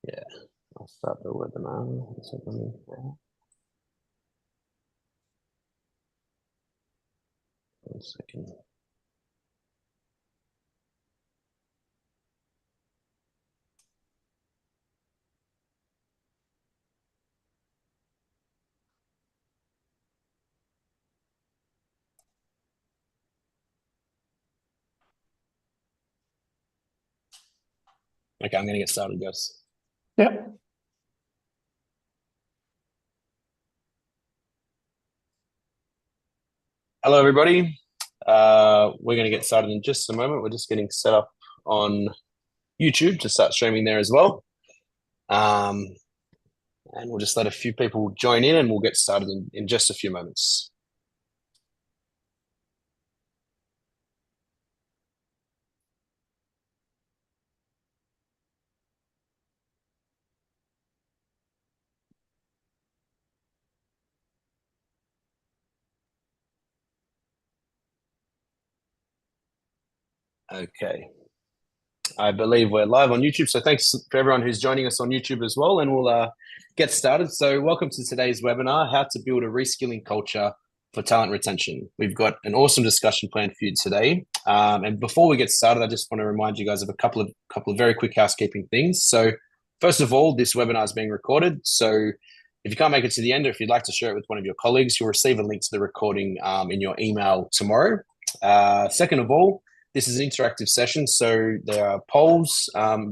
Yeah, I'll start the webinar. One second. Okay, I'm going to get started, guys. Yeah. Hello, everybody. We're going to get started in just a moment. We're just getting set up on YouTube to start streaming there as well. And we'll just let a few people join in and we'll get started in just a few moments. Okay. I believe we're live on YouTube. So thanks for everyone who's joining us on YouTube as well. And we'll get started. So welcome to today's webinar, How to Build a Reskilling Culture for Talent Retention. We've got an awesome discussion planned for you today. And before we get started, I just want to remind you guys of a couple of very quick housekeeping things. So first of all, this webinar is being recorded. So if you can't make it to the end, or if you'd like to share it with one of your colleagues, you'll receive a link to the recording in your email tomorrow. Second of all, this is an interactive session, so there are polls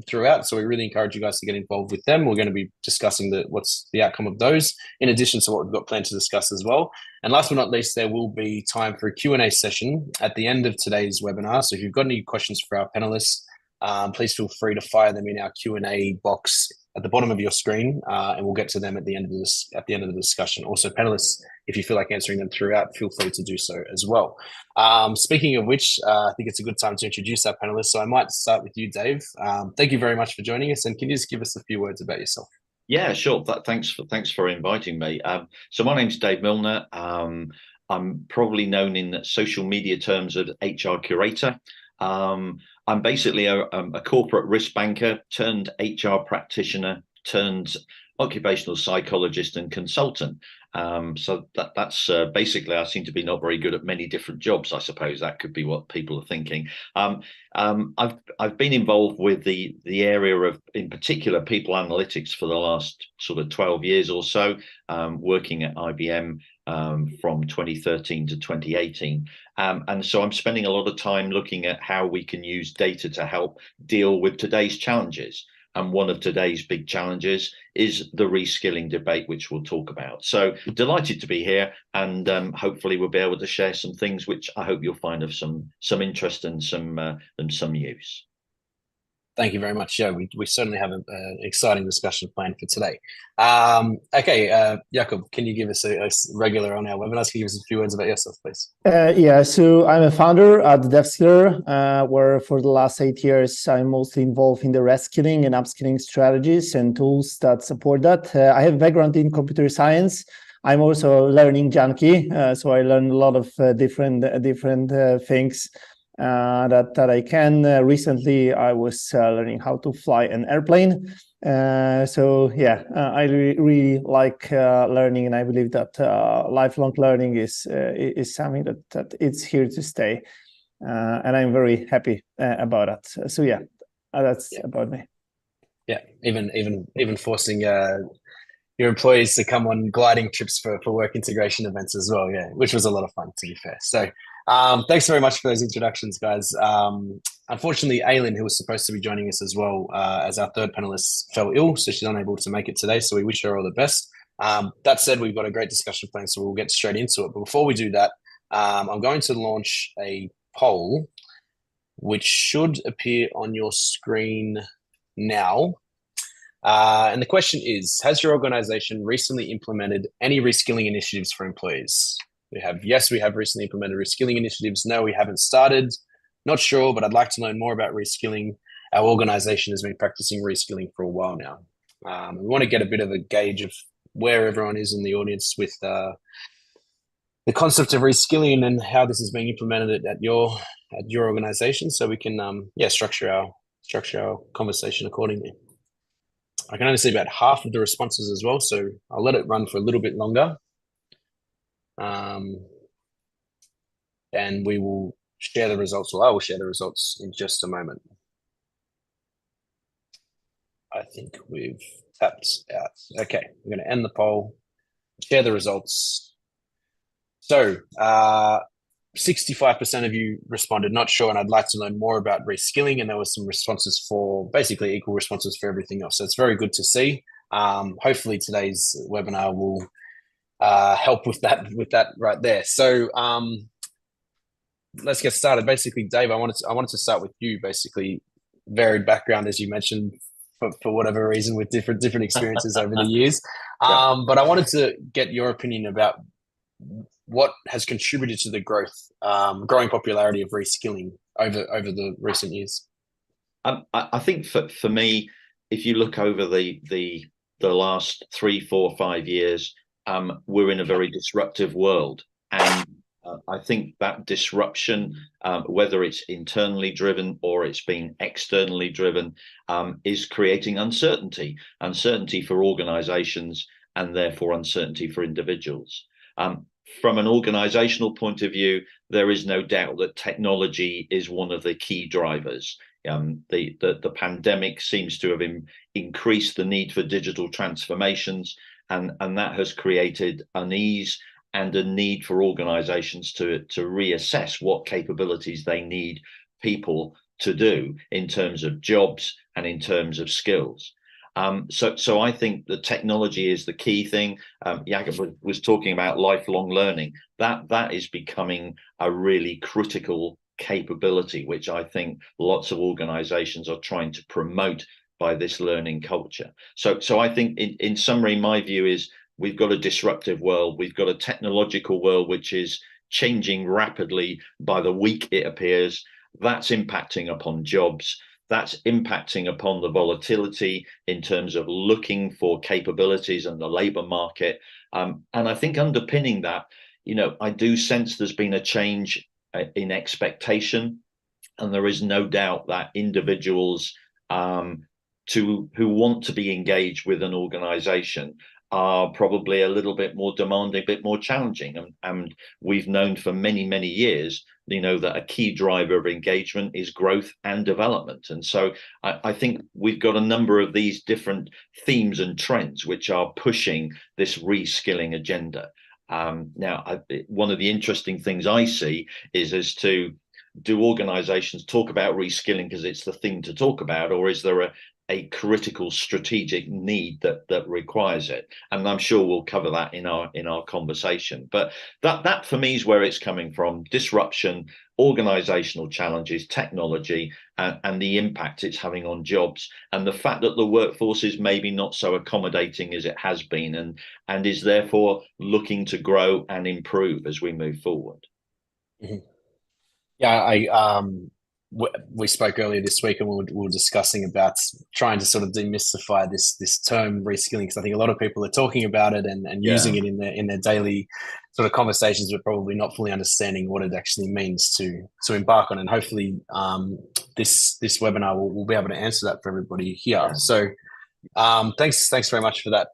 throughout. So we really encourage you guys to get involved with them. We're going to be discussing what's the outcome of those, in addition to what we've got planned to discuss as well. And last but not least, there will be time for a Q&A session at the end of today's webinar. So if you've got any questions for our panelists, please feel free to fire them in our Q&A box at the bottom of your screen, and we'll get to them at the end of the discussion. Also, panelists, if you feel like answering them throughout, feel free to do so as well. Speaking of which, I think it's a good time to introduce our panelists. So I might start with you, Dave. Thank you very much for joining us, and can you just give us a few words about yourself? Yeah, sure. Thanks for inviting me. So my name's Dave Milner. I'm probably known in social media terms as HR curator. I'm basically a corporate risk banker turned HR practitioner turned occupational psychologist and consultant. So that's basically, I seem to be not very good at many different jobs. I suppose that could be what people are thinking. I've been involved with the area of, in particular, people analytics for the last sort of 12 years or so, working at IBM from 2013 to 2018. And so I'm spending a lot of time looking at how we can use data to help deal with today's challenges. And one of today's big challenges is the reskilling debate, which we'll talk about. So delighted to be here, and hopefully we'll be able to share some things which I hope you'll find of some interest and some use. Thank you very much. Yeah, we certainly have an exciting discussion planned for today. Okay, Jakob, can you give us a regular on our webinars? Can you give us a few words about yourself, please? Yeah, so I'm a founder at DevSkiller, where for the last 8 years, I'm mostly involved in the reskilling and upskilling strategies and tools that support that. I have a background in computer science. I'm also a learning junkie, so I learn a lot of different things that I can. Recently, I was learning how to fly an airplane. So yeah, I really like learning, and I believe that lifelong learning is something that it's here to stay, and I'm very happy about that. So yeah, that's about me. Yeah, even forcing your employees to come on gliding trips for work integration events as well. Yeah, which was a lot of fun, to be fair. So thanks very much for those introductions, guys. Unfortunately, Aileen, who was supposed to be joining us as well as our third panelist, fell ill, so she's unable to make it today. So we wish her all the best. That said, we've got a great discussion plan, so we'll get straight into it. But before we do that, I'm going to launch a poll, which should appear on your screen now. And the question is, has your organization recently implemented any reskilling initiatives for employees? We have, yes, we have recently implemented reskilling initiatives. No, we haven't started. Not sure, but I'd like to learn more about reskilling. Our organization has been practicing reskilling for a while now. We want to get a bit of a gauge of where everyone is in the audience with the concept of reskilling and how this is being implemented at your organization, so we can structure our conversation accordingly. I can only see about half of the responses as well, so I'll let it run for a little bit longer. And we will share the results, or I will share the results in just a moment. I think we've tapped out. Okay, we're going to end the poll, share the results. So 65% of you responded not sure, and I'd like to learn more about reskilling. And there were some responses for basically equal responses for everything else. So it's very good to see. Hopefully today's webinar will help with that right there. So let's get started. Basically, Dave, I wanted to start with you. Basically, varied background, as you mentioned, for whatever reason, with different experiences over the years. But I wanted to get your opinion about what has contributed to the growing popularity of reskilling over the recent years. I think for me, if you look over the last 3, 4, 5 years, we're in a very disruptive world, and I think that disruption, whether it's internally driven or it's being externally driven, is creating uncertainty for organizations, and therefore uncertainty for individuals. From an organizational point of view, there is no doubt that technology is one of the key drivers. The pandemic seems to have increased the need for digital transformations, and that has created unease and a need for organizations to reassess what capabilities they need people to do in terms of jobs and in terms of skills. So I think the technology is the key thing. Jakob was talking about lifelong learning. That is becoming a really critical capability, which I think lots of organizations are trying to promote by this learning culture. So I think in summary, my view is we've got a disruptive world. We've got a technological world which is changing rapidly by the week, it appears. That's impacting upon jobs. That's impacting upon the volatility in terms of looking for capabilities in the labor market. And I think underpinning that, I do sense there's been a change in expectation. And there is no doubt that individuals who want to be engaged with an organization are probably a little bit more demanding, a bit more challenging. And we've known for many, many years, that a key driver of engagement is growth and development. And so I think we've got a number of these different themes and trends which are pushing this reskilling agenda. Now, one of the interesting things I see is as to, do organizations talk about reskilling because it's the thing to talk about, or is there a critical strategic need that requires it? And I'm sure we'll cover that in our conversation. But that for me is where it's coming from: disruption, organizational challenges, technology, and the impact it's having on jobs, and the fact that the workforce is maybe not so accommodating as it has been, and is therefore looking to grow and improve as we move forward. Mm-hmm. Yeah, we spoke earlier this week, and we were discussing about trying to sort of demystify this term reskilling, because I think a lot of people are talking about it and using it in their daily sort of conversations, but probably not fully understanding what it actually means to embark on. And hopefully, this webinar will be able to answer that for everybody here. Yeah. So. Thanks very much for that,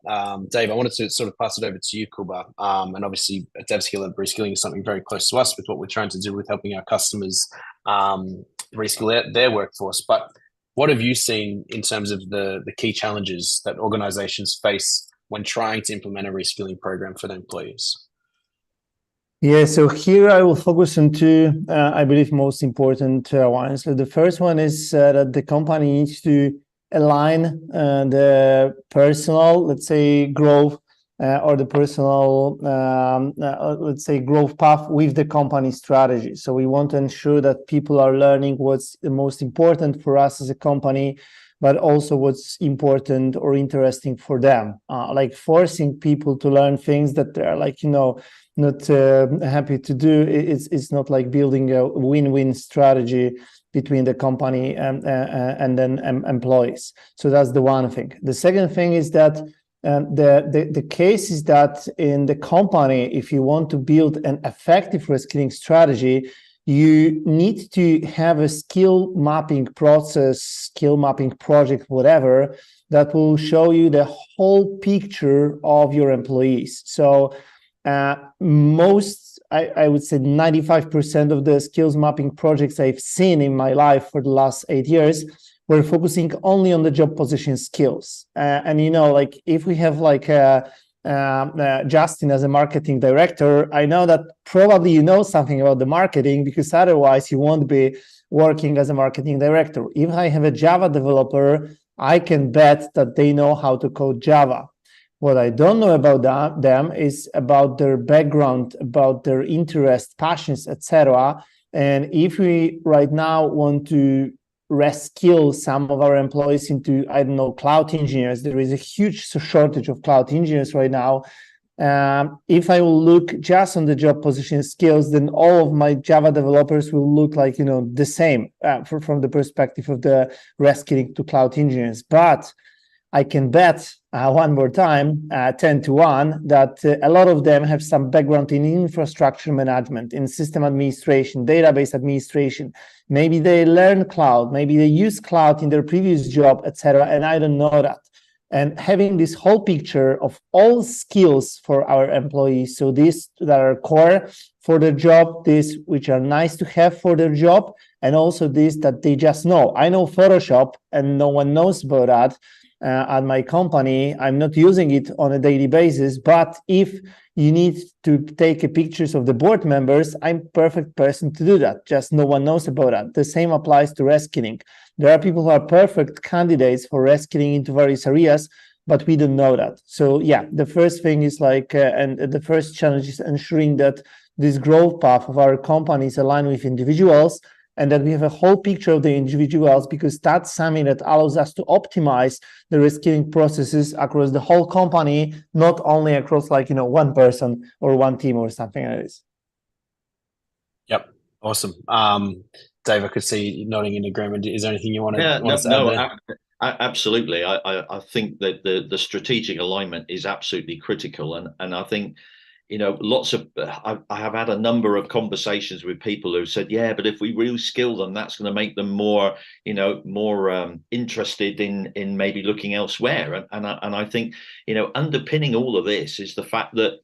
Dave. I wanted to sort of pass it over to you, Kuba. And obviously, at DevSkill, reskilling is something very close to us with what we're trying to do with helping our customers reskill their workforce. But what have you seen in terms of the key challenges that organizations face when trying to implement a reskilling program for their employees? Yeah, so here I will focus on two, I believe, most important ones. So the first one is that the company needs to align the personal, let's say, growth or the personal, let's say, growth path with the company strategy. So we want to ensure that people are learning what's the most important for us as a company, but also what's important or interesting for them. Like forcing people to learn things that they're like, not happy to do. It's not like building a win-win strategy between the company and then employees. So that's the one thing. The second thing is that the case is that in the company, if you want to build an effective reskilling strategy, you need to have a skill mapping process, skill mapping project, whatever, that will show you the whole picture of your employees. So I would say 95% of the skills mapping projects I've seen in my life for the last 8 years were focusing only on the job position skills. And like if we have like Justin as a marketing director, I know that probably you know something about the marketing, because otherwise you won't be working as a marketing director. If I have a Java developer, I can bet that they know how to code Java. What I don't know about them is about their background, about their interests, passions, etc. And if we right now want to reskill some of our employees into, I don't know, cloud engineers, there is a huge shortage of cloud engineers right now. If I will look just on the job position skills, then all of my Java developers will look like, the same from the perspective of the reskilling to cloud engineers. But I can bet one more time, 10 to 1, that a lot of them have some background in infrastructure management, in system administration, database administration. Maybe they learn cloud, maybe they use cloud in their previous job, etc. And I don't know that. And having this whole picture of all skills for our employees, so these that are core for their job, these which are nice to have for their job, and also these that they just know. I know Photoshop and no one knows about that. At my company, I'm not using it on a daily basis, but if you need to take pictures of the board members, I'm perfect person to do that. Just no one knows about that. The same applies to reskilling. There are people who are perfect candidates for reskilling into various areas, but we don't know that. So yeah, the first thing is and the first challenge is ensuring that this growth path of our company is aligned with individuals, and that we have a whole picture of the individuals, because that's something that allows us to optimize the reskilling processes across the whole company, not only across one person or one team or something like this. Yep, awesome. Dave, I could see you nodding in agreement. Is there anything you want to add there? Absolutely. I think that the strategic alignment is absolutely critical, and I think I have had a number of conversations with people who said, yeah, but if we reskill them, that's going to make them more interested in maybe looking elsewhere. And I think, underpinning all of this is the fact that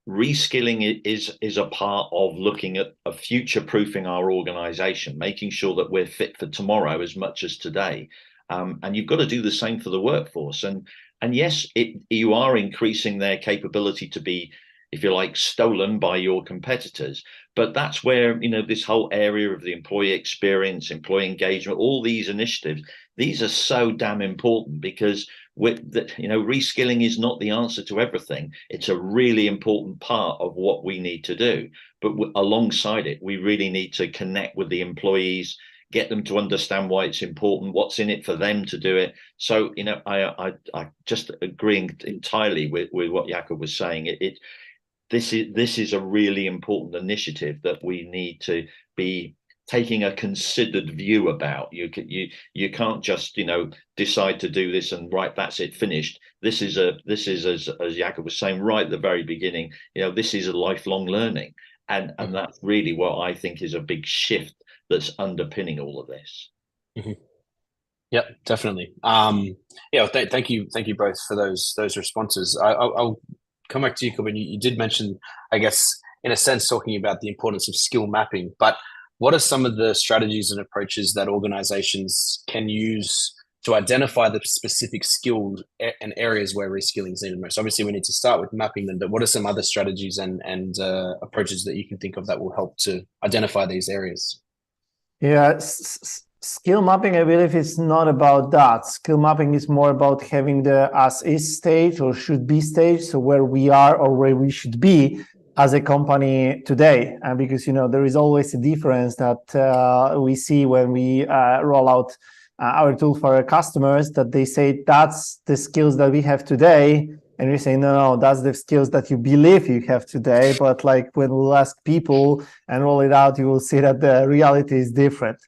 reskilling is a part of looking at future-proofing our organization, making sure that we're fit for tomorrow as much as today. And you've got to do the same for the workforce. And yes, you are increasing their capability to be, if you like, stolen by your competitors. But that's where, this whole area of the employee experience, employee engagement, all these initiatives, these are so damn important, because reskilling is not the answer to everything. It's a really important part of what we need to do. But alongside it, we really need to connect with the employees, get them to understand why it's important, what's in it for them to do it. So, I just agreeing entirely with what Jakub was saying. This is a really important initiative that we need to be taking a considered view about. You can't just decide to do this and right, that's it, finished. This is as Jakub was saying right at the very beginning. This is a lifelong learning, and that's really what I think is a big shift that's underpinning all of this. Mm-hmm. Yep, definitely. Thank you both for those responses. I'll come back to you, Jakub. You did mention, I guess, in a sense, talking about the importance of skill mapping, but what are some of the strategies and approaches that organizations can use to identify the specific skills and areas where reskilling is needed most? Obviously, we need to start with mapping them, but what are some other strategies and approaches that you can think of that will help to identify these areas? Yeah, skill mapping, I believe, is not about that. Skill mapping is more about having the as-is stage or should-be stage, so where we are or where we should be as a company today. Because, there is always a difference that we see when we roll out our tool for our customers, that they say that's the skills that we have today. And we say, no, that's the skills that you believe you have today. But when we'll ask people and roll it out, you will see that the reality is different.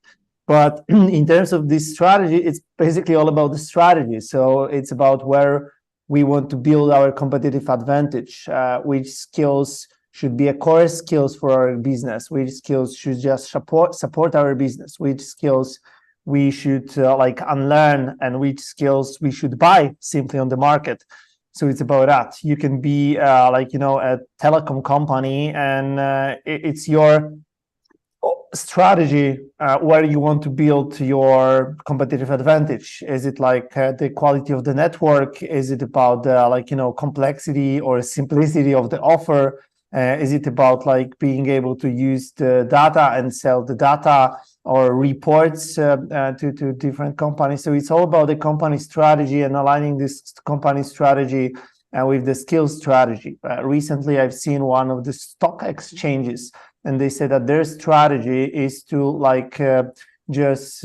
But in terms of this strategy, it's basically all about the strategy. So it's about where we want to build our competitive advantage, which skills should be a core skills for our business, which skills should just support our business, which skills we should like unlearn, and which skills we should buy simply on the market. So it's about that. You can be like, you know, a telecom company, and it's your strategy where you want to build your competitive advantage. Is it like the quality of the network? Is it about like, you know, complexity or simplicity of the offer? Is it about like being able to use the data and sell the data or reports to different companies? So it's all about the company strategy and aligning this company strategy with the skills strategy. Recently, I've seen one of the stock exchanges, and they said that their strategy is to like just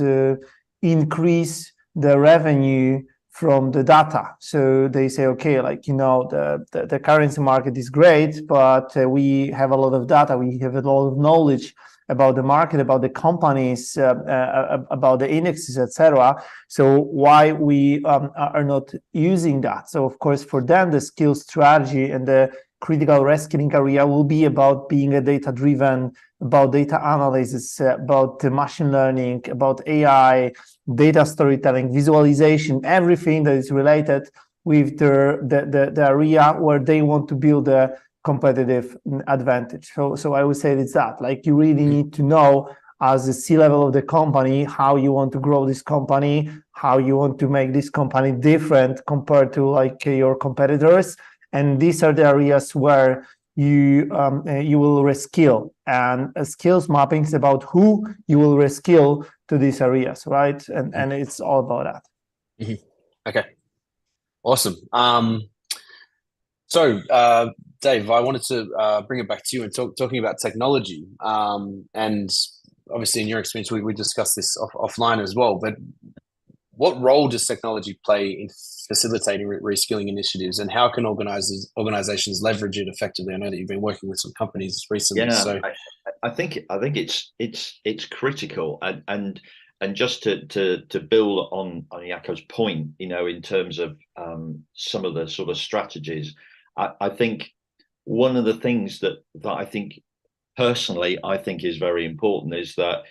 increase the revenue from the data. So they say, okay, like, you know, the currency market is great, but we have a lot of data, we have a lot of knowledge about the market, about the companies, about the indexes, etc. So why we are not using that? So of course, for them, the skill strategy and the critical reskilling area will be about being a data-driven, about data analysis, about machine learning, about AI, data storytelling, visualization, everything that is related with the area where they want to build a competitive advantage. So I would say it's that, like, you really need to know as the C-level of the company how you want to grow this company, how you want to make this company different compared to like your competitors. And these are the areas where you will reskill, and skills mapping is about who you will reskill to these areas, right? And it's all about that. Mm-hmm. Okay, awesome. So Dave, I wanted to bring it back to you and talking about technology. And obviously, in your experience, we discussed this offline as well. But what role does technology play in facilitating reskilling initiatives, and how can organizations leverage it effectively? I know that you've been working with some companies recently. Yeah, so I think it's critical, and just to build on Jako's point, you know, in terms of some of the sort of strategies, I think one of the things that I think personally I think is very important is that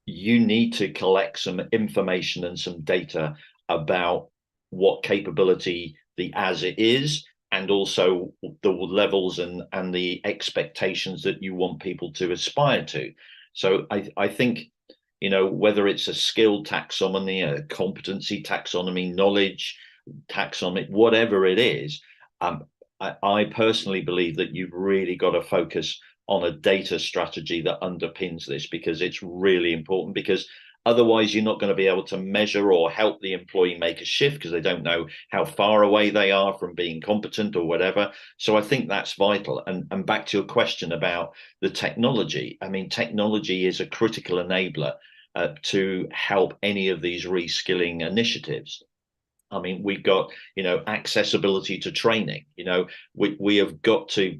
you need to collect some information and some data about what capability the as it is, and also the levels and the expectations that you want people to aspire to. So I think, you know, whether it's a skill taxonomy, a competency taxonomy, knowledge taxonomy, whatever it is, I personally believe that you've really got to focus on a data strategy that underpins this, because it's really important, because otherwise you're not going to be able to measure or help the employee make a shift because they don't know how far away they are from being competent or whatever. So I think that's vital. And back to your question about the technology, I mean, technology is a critical enabler to help any of these reskilling initiatives. I mean, we've got, you know, accessibility to training. You know, we have got to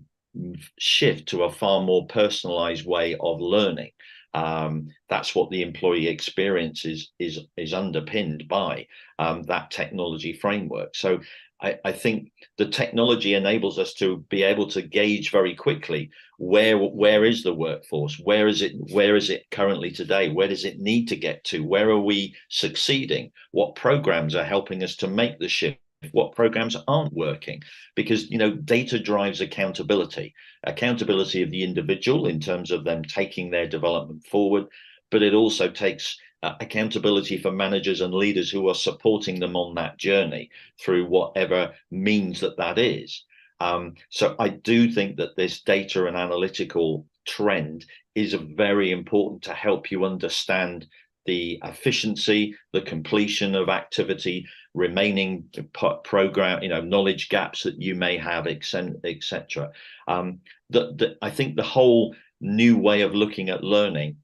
shift to a far more personalized way of learning. That's what the employee experience is underpinned by, that technology framework. So I think the technology enables us to be able to gauge very quickly where is the workforce, where is it currently today, where does it need to get to, where are we succeeding, what programs are helping us to make the shift, what programs aren't working, because, you know, data drives accountability of the individual in terms of them taking their development forward, but it also takes accountability for managers and leaders who are supporting them on that journey through whatever means that is. So I do think that this data and analytical trend is very important to help you understand the efficiency, the completion of activity, remaining program, you know, knowledge gaps that you may have, etc. I think the whole new way of looking at learning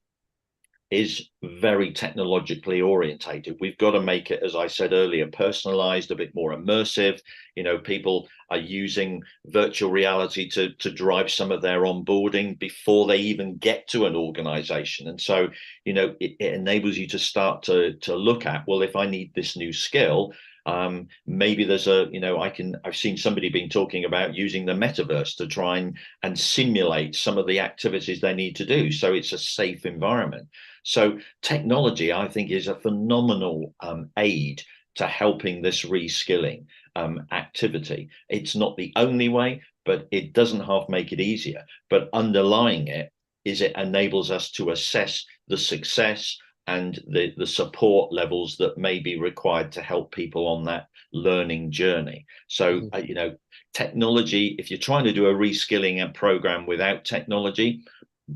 is very technologically orientated. We've got to make it, as I said earlier, personalized, a bit more immersive. You know, people are using virtual reality to drive some of their onboarding before they even get to an organization. And so, you know, it enables you to start to look at, well, if I need this new skill, Maybe there's a, I've seen somebody been talking about using the metaverse to try and simulate some of the activities they need to do, so it's a safe environment. So technology, I think, is a phenomenal aid to helping this reskilling activity. It's not the only way, but it doesn't half make it easier. But underlying it is it enables us to assess the success and the support levels that may be required to help people on that learning journey. So, technology, if you're trying to do a reskilling and program without technology,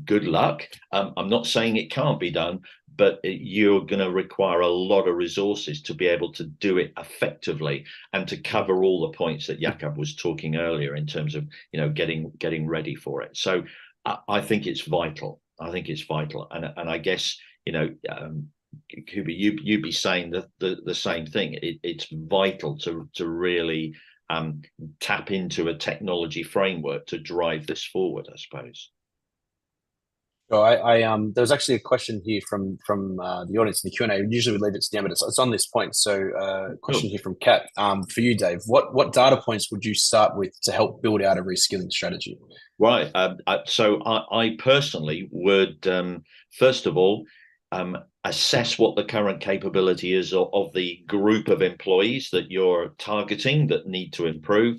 good luck. I'm not saying it can't be done, but you're going to require a lot of resources to be able to do it effectively and to cover all the points that Jakob was talking earlier in terms of, getting ready for it. So I think it's vital. And I guess, Kubi, you'd be saying the same thing. It's vital to really tap into a technology framework to drive this forward, I suppose. So there was actually a question here from the audience in the Q&A. Usually we leave it to the end, but it's on this point. So question here from Kat. For you, Dave, what data points would you start with to help build out a reskilling strategy? Right. So I personally would, first of all, assess what the current capability is of the group of employees that you're targeting that need to improve.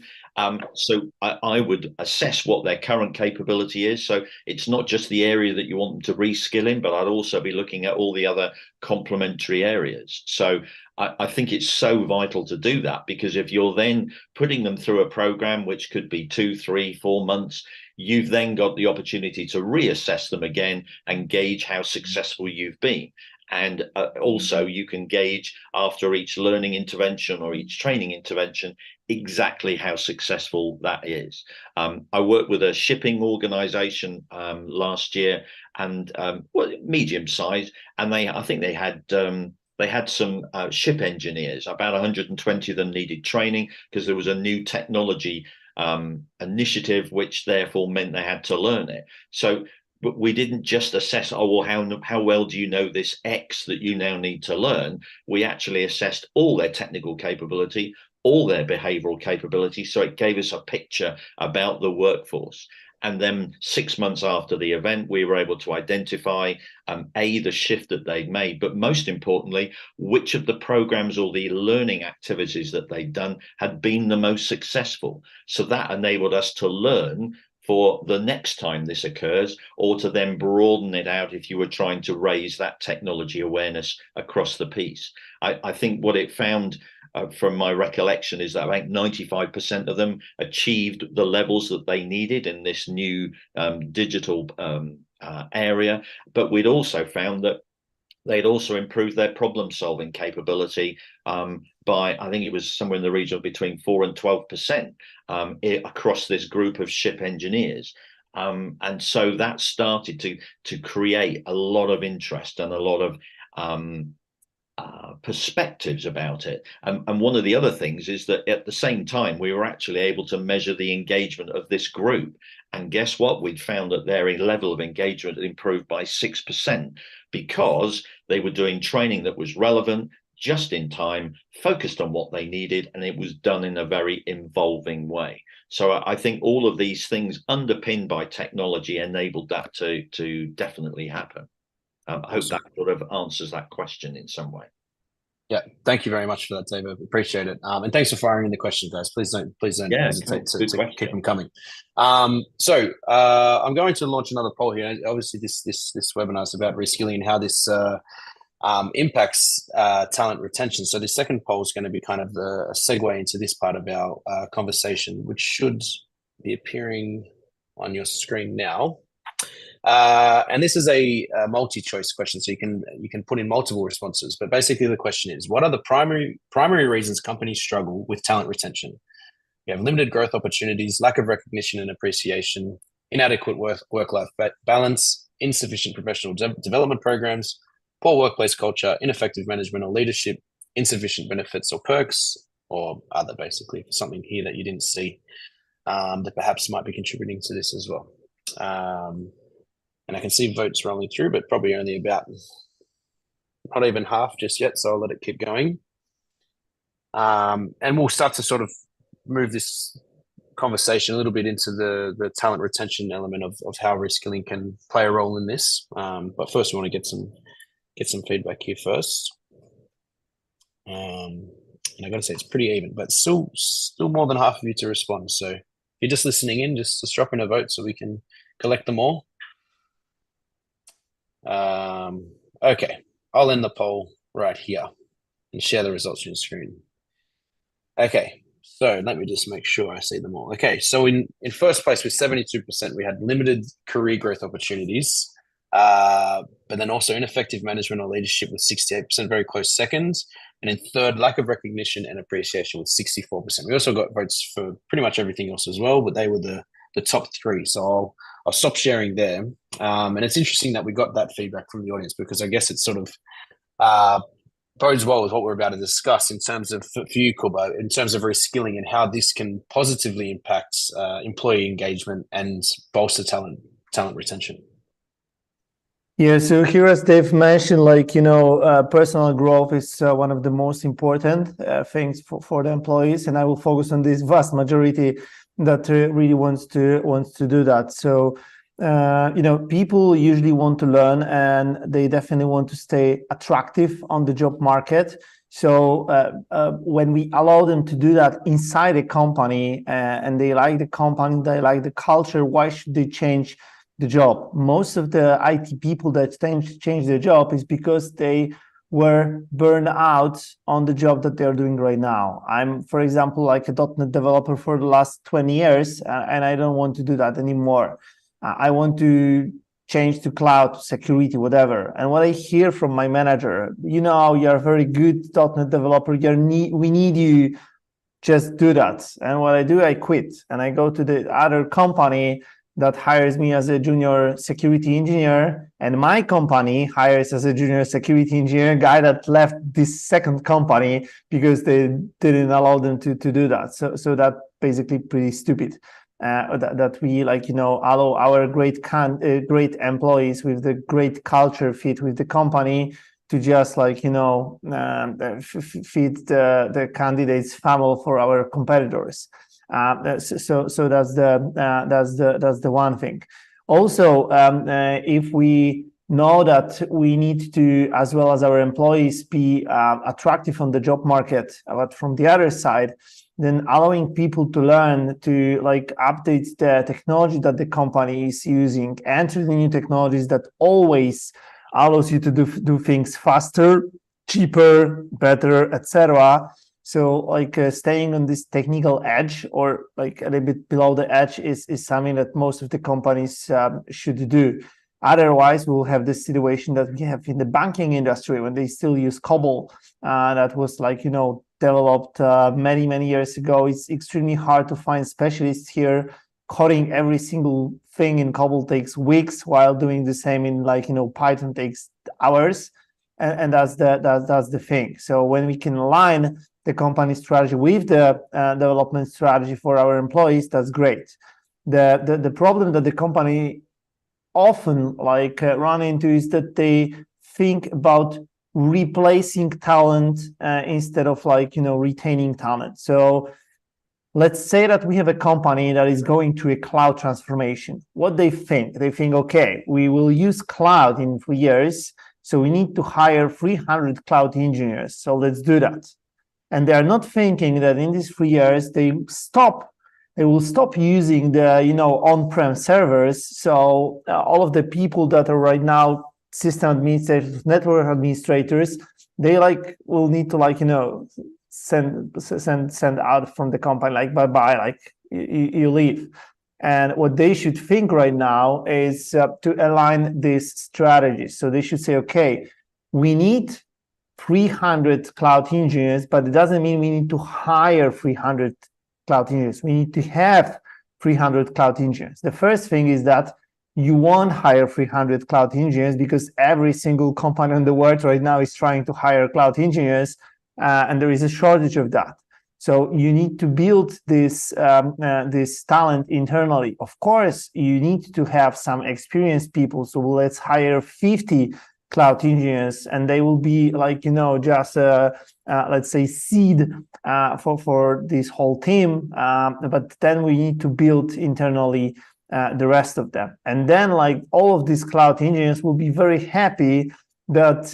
So I would assess what their current capability is. So it's not just the area that you want them to reskill in, but I'd also be looking at all the other complementary areas. So I think it's so vital to do that, because if you're then putting them through a program, which could be 2, 3, 4 months, you've then got the opportunity to reassess them again and gauge how successful you've been. And also you can gauge after each learning intervention or each training intervention exactly how successful that is. I worked with a shipping organization last year, and medium size, and I think they had some ship engineers. About 120 of them needed training because there was a new technology initiative, which therefore meant they had to learn it. So, but we didn't just assess, how well do you know this X that you now need to learn? We actually assessed all their technical capability, all their behavioral capability. So it gave us a picture about the workforce. And then 6 months after the event, we were able to identify the shift that they'd made, but most importantly, which of the programs or the learning activities that they'd done had been the most successful. So that enabled us to learn for the next time this occurs, or to then broaden it out if you were trying to raise that technology awareness across the piece. I think what it found from my recollection is that about 95% of them achieved the levels that they needed in this new digital area. But we'd also found that they'd also improved their problem-solving capability by, I think it was somewhere in the region of between 4 and 12% across this group of ship engineers. And so that started to create a lot of interest and a lot of perspectives about it. And one of the other things is that at the same time, we were actually able to measure the engagement of this group. And guess what? We'd found that their level of engagement had improved by 6% because they were doing training that was relevant, just in time, focused on what they needed, and it was done in a very involving way. So I think all of these things underpinned by technology enabled that to definitely happen. I hope that sort of answers that question in some way. Yeah, thank you very much for that, David. Appreciate it. And thanks for firing in the questions, guys. Please don't hesitate to keep them coming. So I'm going to launch another poll here. Obviously, this webinar is about reskilling and how this impacts talent retention. So the second poll is going to be kind of a segue into this part of our conversation, which should be appearing on your screen now. And this is a multi-choice question, so you can put in multiple responses. But basically, the question is: what are the primary reasons companies struggle with talent retention? You have limited growth opportunities, lack of recognition and appreciation, inadequate work-life balance, insufficient professional development programs, poor workplace culture, ineffective management or leadership, insufficient benefits or perks, or other, basically, something here that you didn't see that perhaps might be contributing to this as well. And I can see votes rolling through, but probably only about not even half just yet, so I'll let it keep going. And we'll start to sort of move this conversation a little bit into the talent retention element of how reskilling can play a role in this. But first, we want to get some feedback here first. And I got to say, it's pretty even, but still more than half of you to respond. So if you're just listening in, just drop in a vote so we can collect them all. Okay, I'll end the poll right here and share the results on your screen. Okay, so let me just make sure I see them all. Okay, so in first place with 72%, we had limited career growth opportunities, but then also ineffective management or leadership with 68%, very close second. And in third, lack of recognition and appreciation with 64%. We also got votes for pretty much everything else as well, but they were the top three. So I'll stop sharing there. And it's interesting that we got that feedback from the audience, because I guess it's sort of bodes well with what we're about to discuss in terms of, for you, Kuba, in terms of reskilling and how this can positively impact employee engagement and bolster talent retention. Yeah, so here, as Dave mentioned, personal growth is one of the most important things for the employees, and I will focus on this vast majority that really wants to do that. So, people usually want to learn, and they definitely want to stay attractive on the job market. So when we allow them to do that inside a company, and they like the company, they like the culture, why should they change the job? Most of the IT people that change their job is because they were burned out on the job that they're doing right now. I'm, for example, like a .NET developer for the last 20 years, and I don't want to do that anymore. I want to change to cloud, security, whatever. And what I hear from my manager, you're a very good .NET developer, we need you, just do that. And what I do, I quit and I go to the other company that hires me as a junior security engineer, and my company hires as a junior security engineer a guy that left this second company because they didn't allow them to do that. So that basically pretty stupid. That we allow our great employees with the great culture fit with the company to just feed the candidates funnel for our competitors. So that's the one thing. Also, if we know that we need to, as well as our employees, be attractive on the job market, but from the other side, then allowing people to learn to update the technology that the company is using, enter the new technologies that always allows you to do things faster, cheaper, better, etc. So staying on this technical edge, or a little bit below the edge, is something that most of the companies should do. Otherwise, we'll have this situation that we have in the banking industry when they still use COBOL. That was developed many years ago. It's extremely hard to find specialists here. Coding every single thing in COBOL takes weeks, while doing the same in Python takes hours. And that's the thing. So when we can align the company strategy with the development strategy for our employees, that's great. The problem that the company often run into is that they think about replacing talent instead of retaining talent. So let's say that we have a company that is going through a cloud transformation. What they think, okay, we will use cloud in 3 years, so we need to hire 300 cloud engineers. So let's do that. And they are not thinking that in these 3 years they will stop using the on-prem servers. So all of the people that are right now system administrators, network administrators, they will need to send out from the company, bye-bye, you leave. And what they should think right now is to align these strategies. So they should say, okay, we need 300 cloud engineers, but it doesn't mean we need to hire 300 cloud engineers. We need to have 300 cloud engineers. The first thing is that you won't hire 300 cloud engineers because every single company in the world right now is trying to hire cloud engineers, and there is a shortage of that. So you need to build this talent internally. Of course, you need to have some experienced people. So let's hire 50 cloud engineers, and they will be like, just let's say seed for this whole team. But then we need to build internally the rest of them. And then like all of these cloud engineers will be very happy that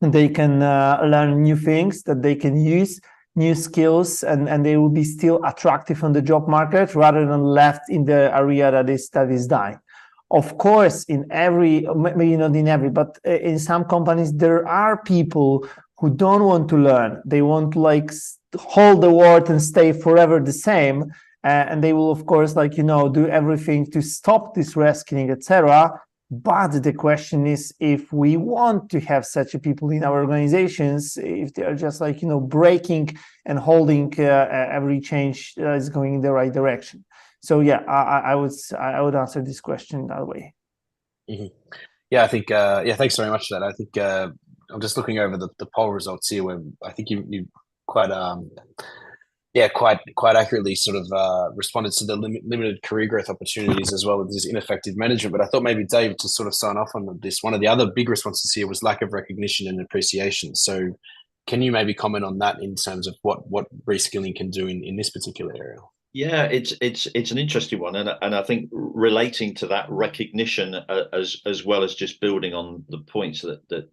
they can learn new things, that they can use new skills, and they will be still attractive on the job market rather than left in the area that is dying. Of course, in every, maybe not in every, but in some companies, there are people who don't want to learn. They want to like hold the word and stay forever the same. And they will, of course, like, do everything to stop this reskilling, etc. But the question is, if we want to have such a people in our organizations, if they are just like, breaking and holding every change that is going in the right direction. So yeah, I would answer this question that way. Mm-hmm. Yeah, I think thanks very much for that. I think I'm just looking over the poll results here, where I think you quite quite accurately sort of responded to the limited career growth opportunities as well as this ineffective management. But I thought maybe Dave, to sort of sign off on this, one of the other big responses here was lack of recognition and appreciation. So can you maybe comment on that in terms of what reskilling can do in this particular area? Yeah, it's an interesting one, and I think relating to that recognition as well as just building on the points that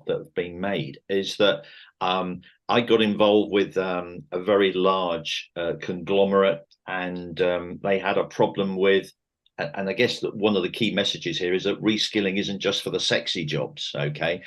have been made is that I got involved with a very large conglomerate, and they had a problem with. And I guess that one of the key messages here is that reskilling isn't just for the sexy jobs. Okay,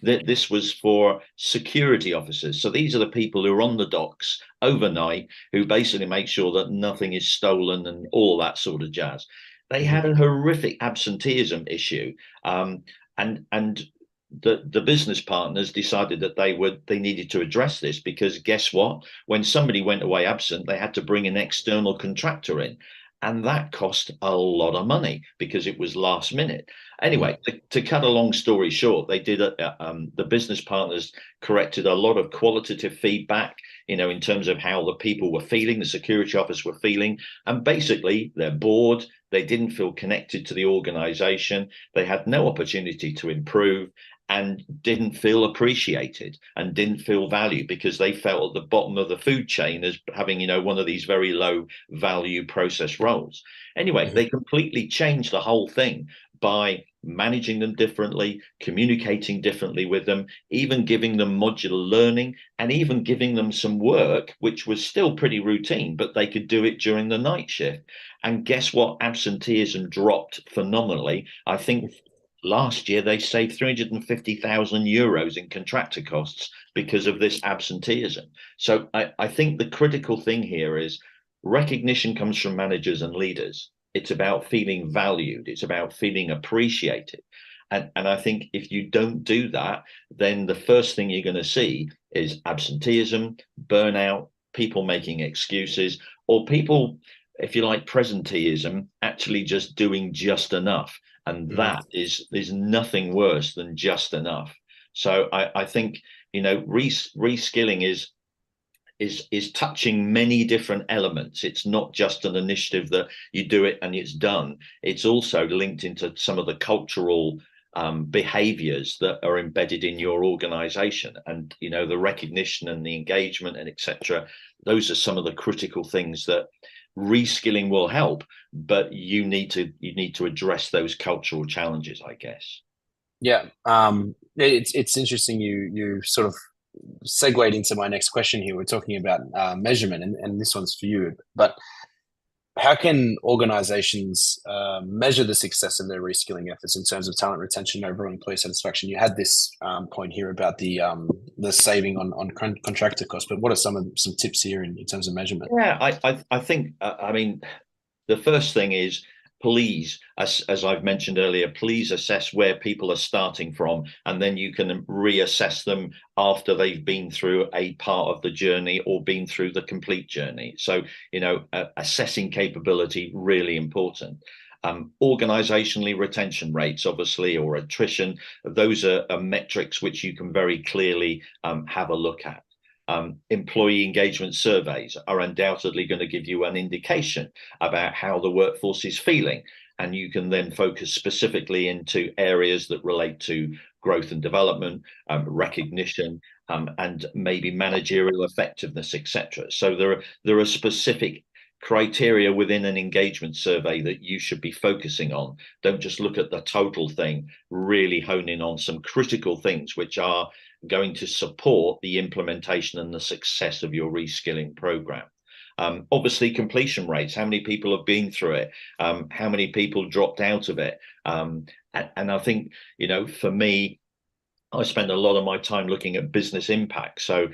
this was for security officers. So these are the people who are on the docks overnight, who basically make sure that nothing is stolen and all that sort of jazz. They had a horrific absenteeism issue, and the business partners decided that they needed to address this, because guess what? When somebody went away absent, they had to bring an external contractor in. And that cost a lot of money because it was last minute. Anyway, to cut a long story short, they did the business partners corrected a lot of qualitative feedback, in terms of how the people were feeling, the security officers were feeling, and basically they're bored. They didn't feel connected to the organization. They had no opportunity to improve, and didn't feel appreciated and didn't feel valued, because they felt at the bottom of the food chain as having, one of these very low value process roles. Anyway, they completely changed the whole thing by managing them differently, communicating differently with them, even giving them modular learning, and even giving them some work, which was still pretty routine, but they could do it during the night shift. And guess what? Absenteeism dropped phenomenally. I think last year they saved 350,000 euros in contractor costs because of this absenteeism. So I think the critical thing here is recognition comes from managers and leaders. It's about feeling valued. It's about feeling appreciated. And I think if you don't do that, then the first thing you're going to see is absenteeism, burnout, people making excuses, or people, if you like, presenteeism, actually just doing just enough. And that is nothing worse than just enough. So I think, reskilling is touching many different elements. It's not just an initiative that you do it and it's done. It's also linked into some of the cultural behaviors that are embedded in your organization, and the recognition and the engagement and etc. Those are some of the critical things that reskilling will help, but you need to address those cultural challenges, I guess. Yeah, it's interesting. You sort of segued into my next question here. We're talking about measurement, and this one's for you. But how can organizations measure the success of their reskilling efforts in terms of talent retention, overall employee satisfaction? You had this point here about the saving on contractor costs, but what are some tips here in terms of measurement? Yeah, I think the first thing is, please, as I've mentioned earlier, please assess where people are starting from, and then you can reassess them after they've been through a part of the journey or been through the complete journey. So, assessing capability, really important. Organizationally, retention rates, obviously, or attrition, those are metrics which you can very clearly have a look at. Employee engagement surveys are undoubtedly going to give you an indication about how the workforce is feeling, and you can then focus specifically into areas that relate to growth and development, recognition, and maybe managerial effectiveness, etc. So there are specific criteria within an engagement survey that you should be focusing on. Don't just look at the total thing, really hone in on some critical things which are going to support the implementation and the success of your reskilling program. Obviously, completion rates, how many people have been through it, how many people dropped out of it. And I think, for me, I spend a lot of my time looking at business impact. So,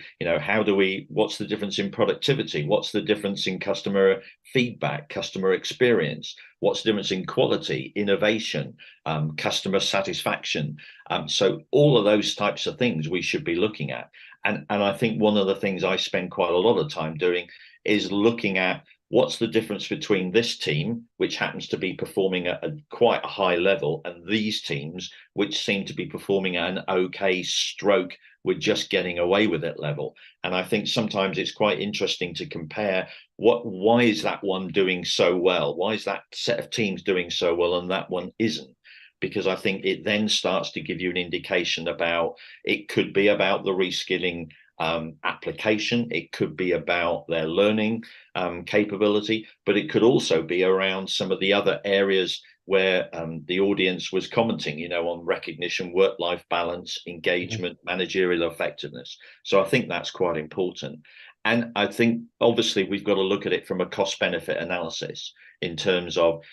what's the difference in productivity? What's the difference in customer feedback, customer experience? What's the difference in quality, innovation, customer satisfaction? So all of those types of things we should be looking at. And I think one of the things I spend quite a lot of time doing is looking at what's the difference between this team, which happens to be performing at quite a high level, and these teams, which seem to be performing at an okay stroke, we're just getting away with it level. And I think sometimes it's quite interesting to compare why is that one doing so well? Why is that set of teams doing so well and that one isn't? Because I think it then starts to give you an indication about, it could be about the reskilling application, it could be about their learning capability, but it could also be around some of the other areas where the audience was commenting, on recognition, work-life balance, engagement, managerial effectiveness. So I think that's quite important. And I think obviously we've got to look at it from a cost-benefit analysis in terms of,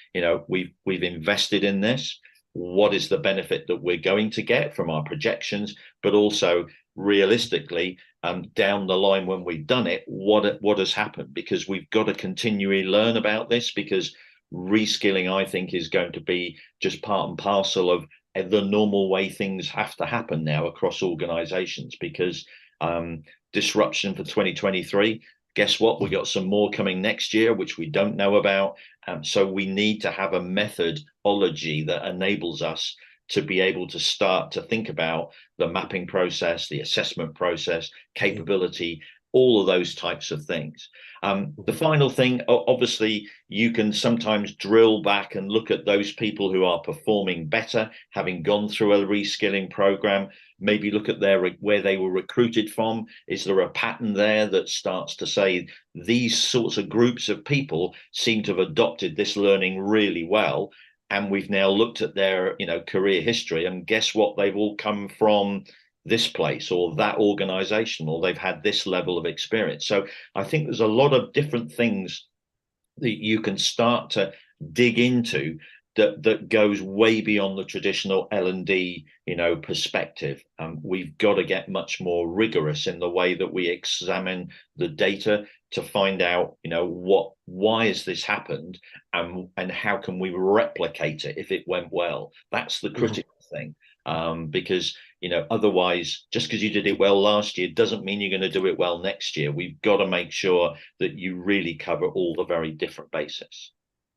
we've invested in this. What is the benefit that we're going to get from our projections, but also realistically, down the line when we've done it, what has happened? Because we've got to continually learn about this, because reskilling, I think, is going to be just part and parcel of the normal way things have to happen now across organizations, because disruption for 2023, guess what? We got some more coming next year, which we don't know about. So we need to have a methodology that enables us to be able to start to think about the mapping process, the assessment process, capability, all of those types of things. The final thing, obviously, you can sometimes drill back and look at those people who are performing better, having gone through a reskilling program, maybe look at where they were recruited from. Is there a pattern there that starts to say these sorts of groups of people seem to have adopted this learning really well? And we've now looked at their, career history, and guess what? They've all come from this place or that organization, or they've had this level of experience. So I think there's a lot of different things that you can start to dig into that goes way beyond the traditional L&D, perspective. We've got to get much more rigorous in the way that we examine the data to find out, why has this happened, and how can we replicate it if it went well? That's the critical thing. Because, otherwise, just because you did it well last year doesn't mean you're going to do it well next year. We've got to make sure that you really cover all the very different bases.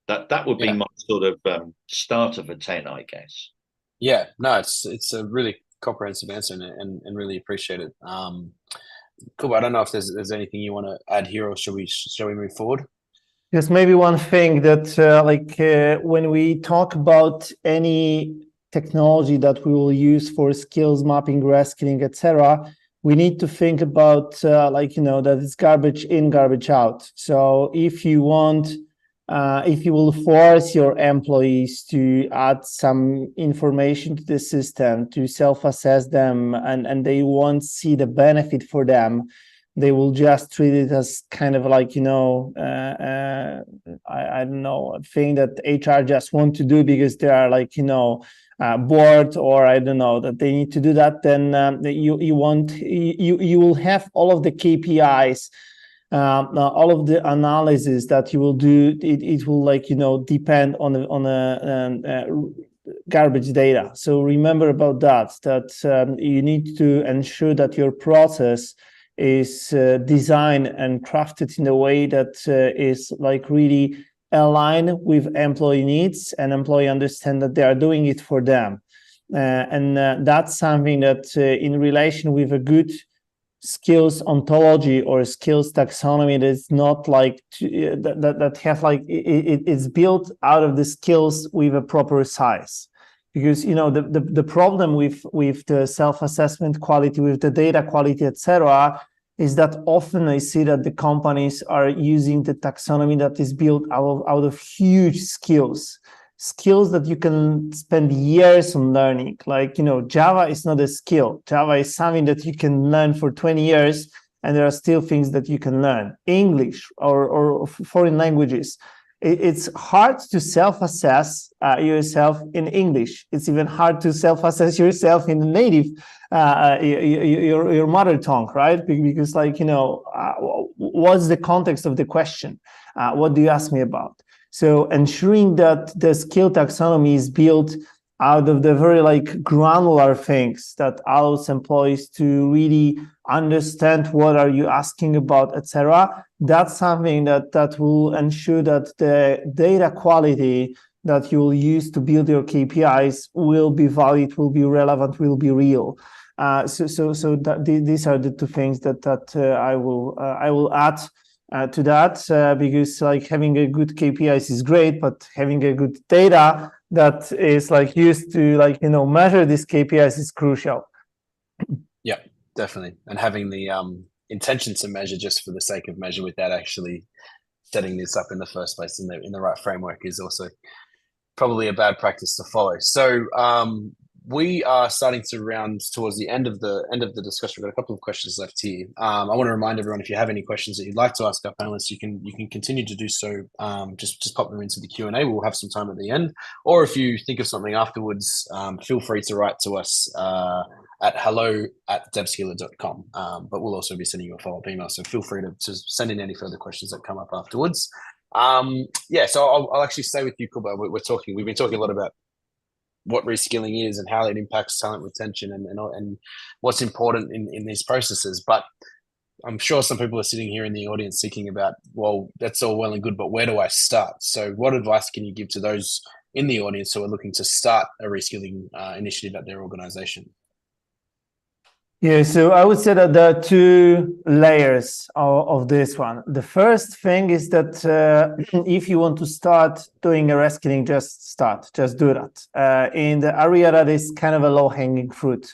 That would be my sort of starter for 10, I guess. Yeah, no, it's a really comprehensive answer, and really appreciate it. Cool. I don't know if there's anything you want to add here, or shall we move forward? Yes, maybe one thing that when we talk about any technology that we will use for skills mapping, reskilling, etc., we need to think about that it's garbage in, garbage out. So if you will force your employees to add some information to the system, to self-assess them, and they won't see the benefit for them, they will just treat it as kind of I don't know, a thing that HR just want to do because they are bored, or I don't know, that they need to do that. Then you will have all of the KPIs, all of the analysis that you will do. It will depend on a garbage data. So remember about that you need to ensure that your process is designed and crafted in a way that is really aligned with employee needs, and employee understand that they are doing it for them. And that's something that in relation with a good skills ontology or skills taxonomy, that's not that have it's built out of the skills with a proper size. because the problem with the self-assessment quality, with the data quality, etc., is that often I see that the companies are using the taxonomy that is built out of huge skills that you can spend years on learning. Like, Java is not a skill. Java is something that you can learn for 20 years, and there are still things that you can learn. English or foreign languages. It's hard to self-assess yourself in English. It's even hard to self-assess yourself in the native, your mother tongue, right? Because what's the context of the question? What do you ask me about? So ensuring that the skill taxonomy is built out of the very granular things that allows employees to really understand what are you asking about, etc. That's something that will ensure that the data quality that you will use to build your KPIs will be valid, will be relevant, will be real. So these are the two things that I will add to that, because having a good KPIs is great, but having a good data that is used to measure these KPIs is crucial. Yeah, definitely. And having the intention to measure just for the sake of measure without actually setting this up in the first place in the right framework is also probably a bad practice to follow. So we are starting to round towards the end of the discussion. We've got a couple of questions left here. I want to remind everyone, if you have any questions that you'd like to ask our panelists, you can continue to do so. Just pop them into the Q&A. We'll have some time at the end. Or if you think of something afterwards, feel free to write to us at hello@devskiller.com. But we'll also be sending you a follow-up email. So feel free to send in any further questions that come up afterwards. So I'll actually stay with you, Kuba. We've been talking a lot about what reskilling is and how it impacts talent retention and what's important in these processes. But I'm sure some people are sitting here in the audience thinking about, well, that's all well and good, but where do I start? So what advice can you give to those in the audience who are looking to start a reskilling initiative at their organization? Yeah, so I would say that there are two layers of this one. The first thing is that if you want to start doing a reskilling, just do that. In the area that is kind of a low-hanging fruit.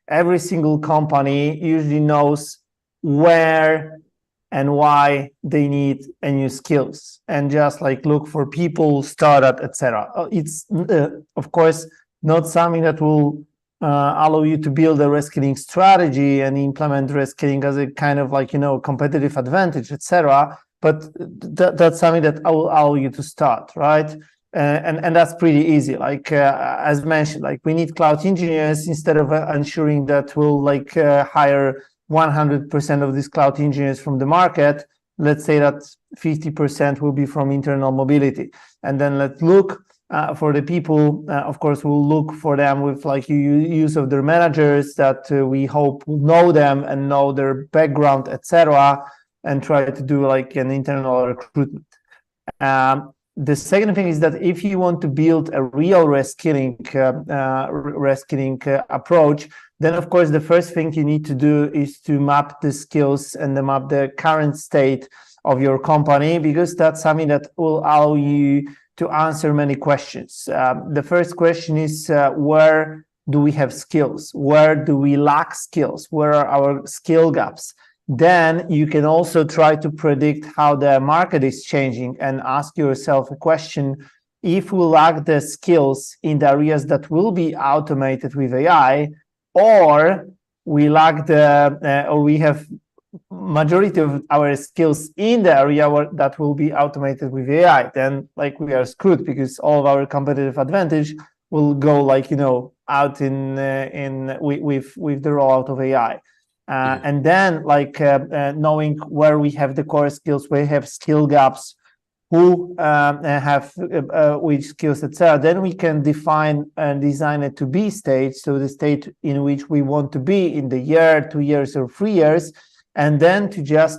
Every single company usually knows where and why they need a new skills, and just look for people, start at, etc. It's of course not something that will allow you to build a reskilling strategy and implement reskilling as a kind of competitive advantage, etc. But that's something that will allow you to start, right? And that's pretty easy. As mentioned, we need cloud engineers. Instead of ensuring that we'll hire 100% of these cloud engineers from the market, let's say that 50% will be from internal mobility, and then let's look for the people. Of course, we'll look for them with use of their managers that we hope know them and know their background, etc., and try to do an internal recruitment. The second thing is that if you want to build a real reskilling approach, then of course the first thing you need to do is to map the skills and map the current state of your company, because that's something that will allow you to answer many questions. The first question is, where do we have skills? Where do we lack skills? Where are our skill gaps? Then you can also try to predict how the market is changing and ask yourself a question: if we lack the skills in the areas that will be automated with AI, or we lack or we have majority of our skills in the area that will be automated with AI, then we are screwed, because all of our competitive advantage will go out in with the rollout of AI. And then knowing where we have the core skills, where we have skill gaps, who have which skills, etc. Then we can define and design a to-be state, so the state in which we want to be in the year, 2 years, or 3 years, and then to just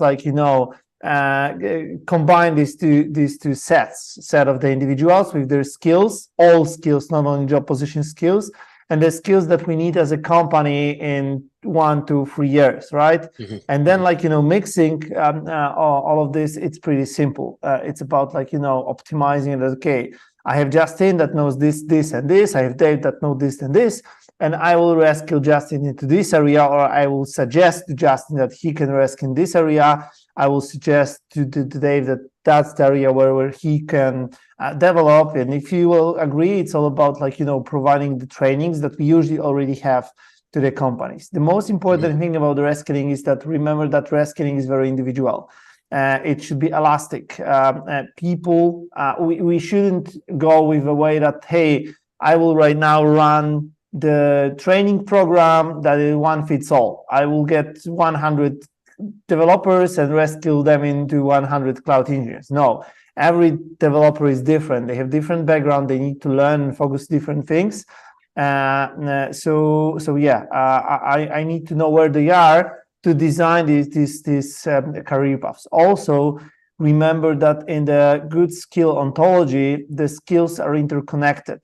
combine these two set of the individuals with their skills, all skills, not only job position skills, and the skills that we need as a company in 1 to 3 years, right? And then mixing all of this, it's pretty simple. It's about optimizing it. Okay, I have Justin that knows this, this, and this. I have Dave that knows this and this, and I will reskill Justin into this area, or I will suggest to Justin that he can reskill in this area. I will suggest to Dave that that's the area where he can develop. And if you will agree, it's all about, like, providing the trainings that we usually already have to the companies. The most important thing about the reskilling is that, remember that reskilling is very individual. It should be elastic. We shouldn't go with a way that, hey, I will right now run the training program that is one fits all. I will get 100 developers and reskill them into 100 cloud engineers. No, every developer is different. They have different background. They need to learn and focus different things. I need to know where they are to design these career paths. Also, remember that in the good skill ontology, the skills are interconnected.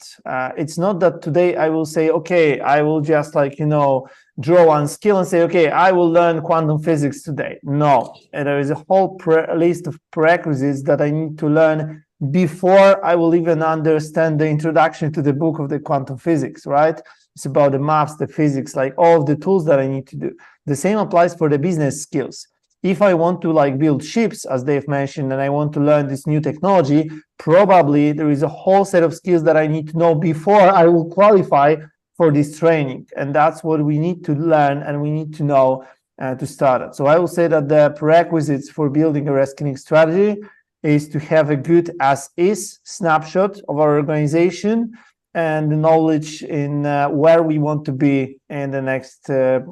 It's not that today I will say, okay, I will just draw one skill and say, okay, I will learn quantum physics today. No, there is a whole list of prerequisites that I need to learn before I will even understand the introduction to the book of the quantum physics, right? It's about the maths, the physics, like all of the tools that I need to do. The same applies for the business skills. If I want to build ships, as Dave mentioned, and I want to learn this new technology, probably there is a whole set of skills that I need to know before I will qualify for this training. And that's what we need to learn and we need to know to start it. So I will say that the prerequisites for building a reskilling strategy is to have a good as-is snapshot of our organization and the knowledge in where we want to be in the next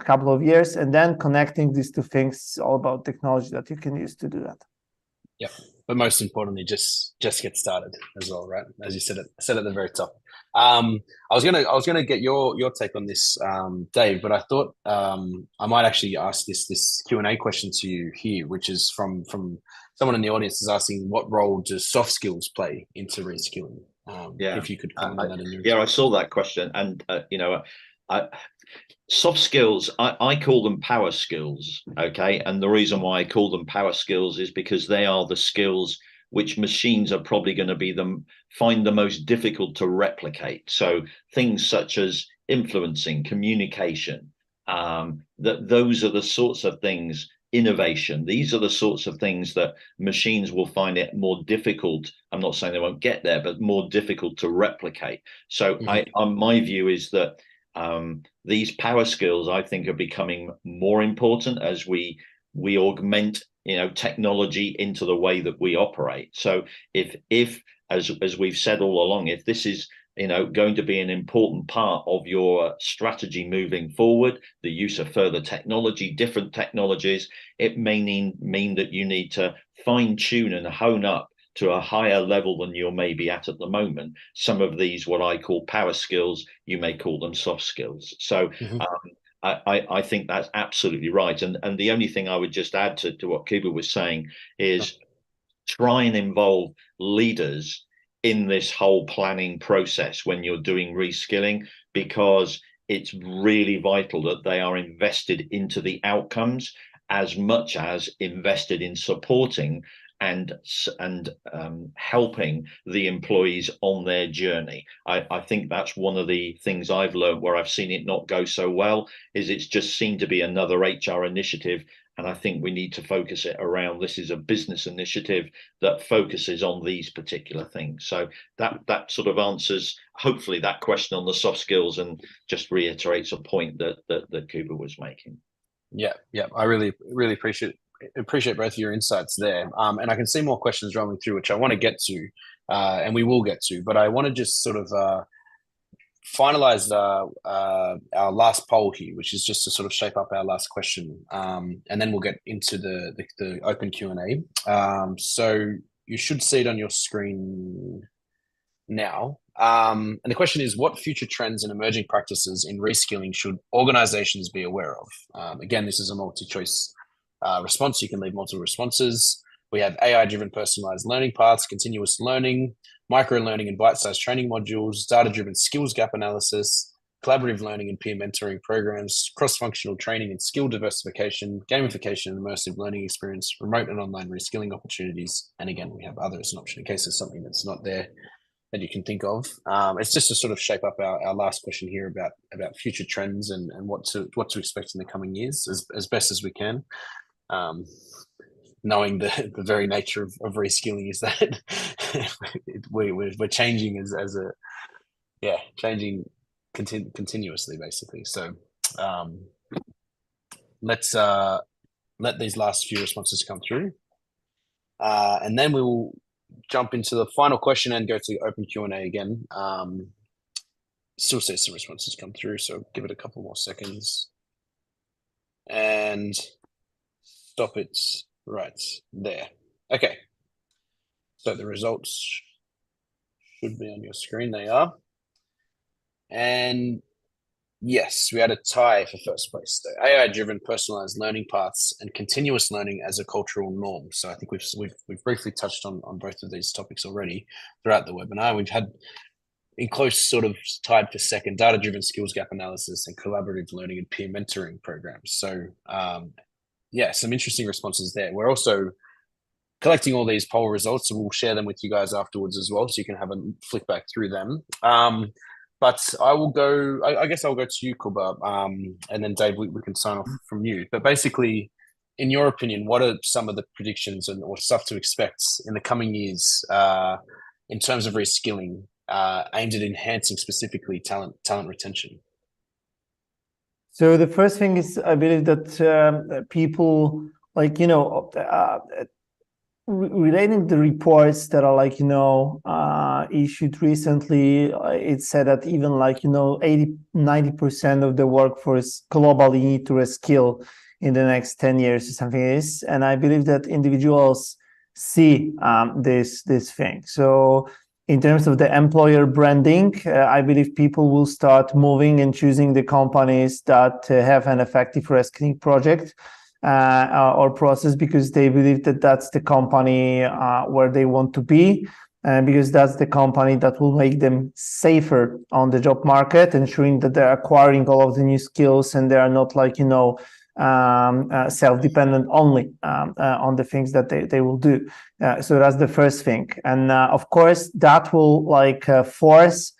couple of years, and then connecting these two things, all about technology that you can use to do that. Yeah, but most importantly, just get started as well, right? As you said at the very top. I was gonna get your take on this, Dave, but I thought I might actually ask this Q&A question to you here, which is from someone in the audience is asking, what role do soft skills play into reskilling? If you could comment on that. I saw that question, and soft skills, I call them power skills. Okay, and the reason why I call them power skills is because they are the skills which machines are probably going to find the most difficult to replicate. So things such as influencing, communication, those are the sorts of things. Innovation, these are the sorts of things that machines will find it more difficult. I'm not saying they won't get there, but more difficult to replicate. So my view is that these power skills, I think, are becoming more important as we augment technology into the way that we operate. So if as we've said all along, if this is going to be an important part of your strategy moving forward, the use of further technology, different technologies, it may mean that you need to fine tune and hone up to a higher level than you're maybe at the moment. Some of these, what I call power skills, you may call them soft skills. So I think that's absolutely right. And the only thing I would just add to what Kuba was saying is try and involve leaders in this whole planning process when you're doing reskilling, because it's really vital that they are invested into the outcomes as much as invested in supporting and helping the employees on their journey. I think that's one of the things I've learned where I've seen it not go so well, is it's just seemed to be another HR initiative. And I think we need to focus it around, this is a business initiative that focuses on these particular things. So that sort of answers, hopefully, that question on the soft skills, and just reiterates a point that Kuba was making. Yeah. I really appreciate both of your insights there. And I can see more questions rolling through, which I want to get to, and we will get to. But I want to just sort of finalize our last poll here, which is just to sort of shape up our last question, and then we'll get into the open Q&A. So you should see it on your screen now. And the question is, what future trends and emerging practices in reskilling should organizations be aware of? Again, this is a multi-choice response. You can leave multiple responses. We have AI-driven personalized learning paths, continuous learning, micro-learning and bite-sized training modules, data-driven skills gap analysis, collaborative learning and peer mentoring programs, cross-functional training and skill diversification, gamification and immersive learning experience, remote and online reskilling opportunities. And again, we have other as an option in case there's something that's not there. that you can think of. It's just to sort of shape up our last question here about future trends and what to expect in the coming years as best as we can. Knowing the very nature of reskilling is that we're changing as a changing continuously, basically. So let's let these last few responses come through, and then we will jump into the final question and go to open Q&A again. Still see some responses come through, so give it a couple more seconds and stop it right there. Okay, so the results should be on your screen. They are. And yes, we had a tie for first place. The AI-driven personalized learning paths and continuous learning as a cultural norm. So I think we've briefly touched on both of these topics already throughout the webinar. We've had in close sort of tied for second, data-driven skills gap analysis and collaborative learning and peer mentoring programs. So some interesting responses there. We're also collecting all these poll results, so we'll share them with you guys afterwards as well, so you can have a flick back through them. But I guess I'll go to you, Kuba, and then Dave, we can sign off from you. But basically, in your opinion, what are some of the predictions or stuff to expect in the coming years in terms of reskilling aimed at enhancing specifically talent retention? So the first thing is, I believe that people, relating the reports that are issued recently, it said that even 80-90% of the workforce globally need to reskill in the next 10 years or something like this. And I believe that individuals see this thing. So in terms of the employer branding, I believe people will start moving and choosing the companies that have an effective reskilling project or process, because they believe that that's the company where they want to be, because that's the company that will make them safer on the job market, ensuring that they're acquiring all of the new skills and they are not self-dependent only on the things that they will do. So that's the first thing. And of course, that will force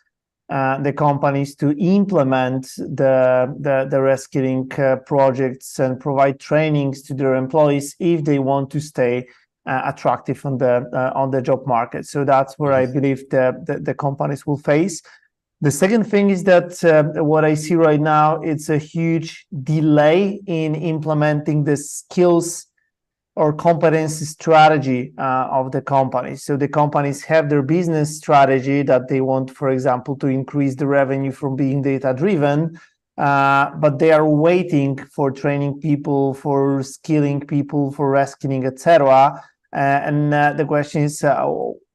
the companies to implement the reskilling projects and provide trainings to their employees if they want to stay attractive on the job market. So that's where I believe the companies will face. The second thing is that what I see right now, it's a huge delay in implementing the skills or competency strategy of the companies. So the companies have their business strategy that they want, for example, to increase the revenue from being data-driven, but they are waiting for training people, for skilling people, for reskilling, etc. And the question is,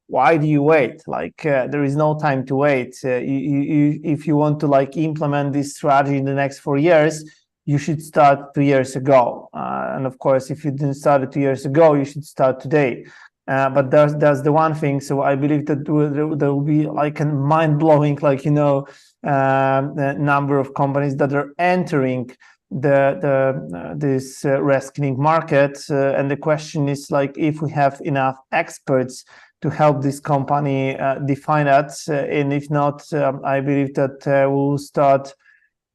why do you wait? There is no time to wait. If you want to implement this strategy in the next 4 years, you should start 2 years ago. And of course, if you didn't start it 2 years ago, you should start today. But that's the one thing. So I believe that there will be a mind-blowing, number of companies that are entering this reskilling market. And the question is if we have enough experts to help this company define that. And if not, I believe that we'll start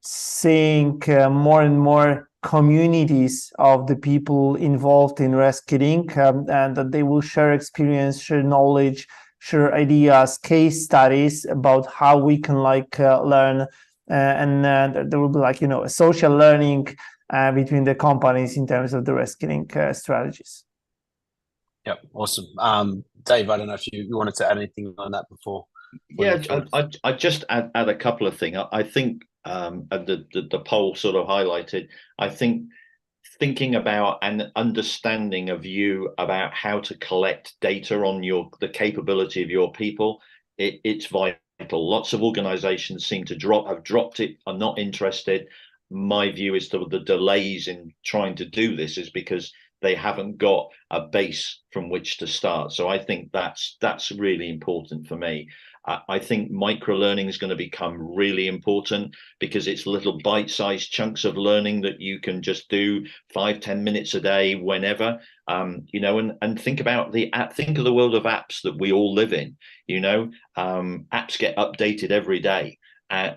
seeing more and more communities of the people involved in reskilling, and that they will share experience, share knowledge, share ideas, case studies about how we can learn, and there will be a social learning between the companies in terms of the reskilling strategies. Yep, awesome. Dave, I don't know if you wanted to add anything on that before. Yeah, I just add a couple of things. I think the poll sort of highlighted, I think thinking about and understanding a view about how to collect data on the capability of your people, it's vital. Lots of organizations seem to have dropped it, are not interested. My view is that the delays in trying to do this is because they haven't got a base from which to start. So I think that's really important for me. I think micro-learning is going to become really important because it's little bite-sized chunks of learning that you can just do 5-10 minutes a day whenever. and think about think of the world of apps that we all live in. Apps get updated every day. I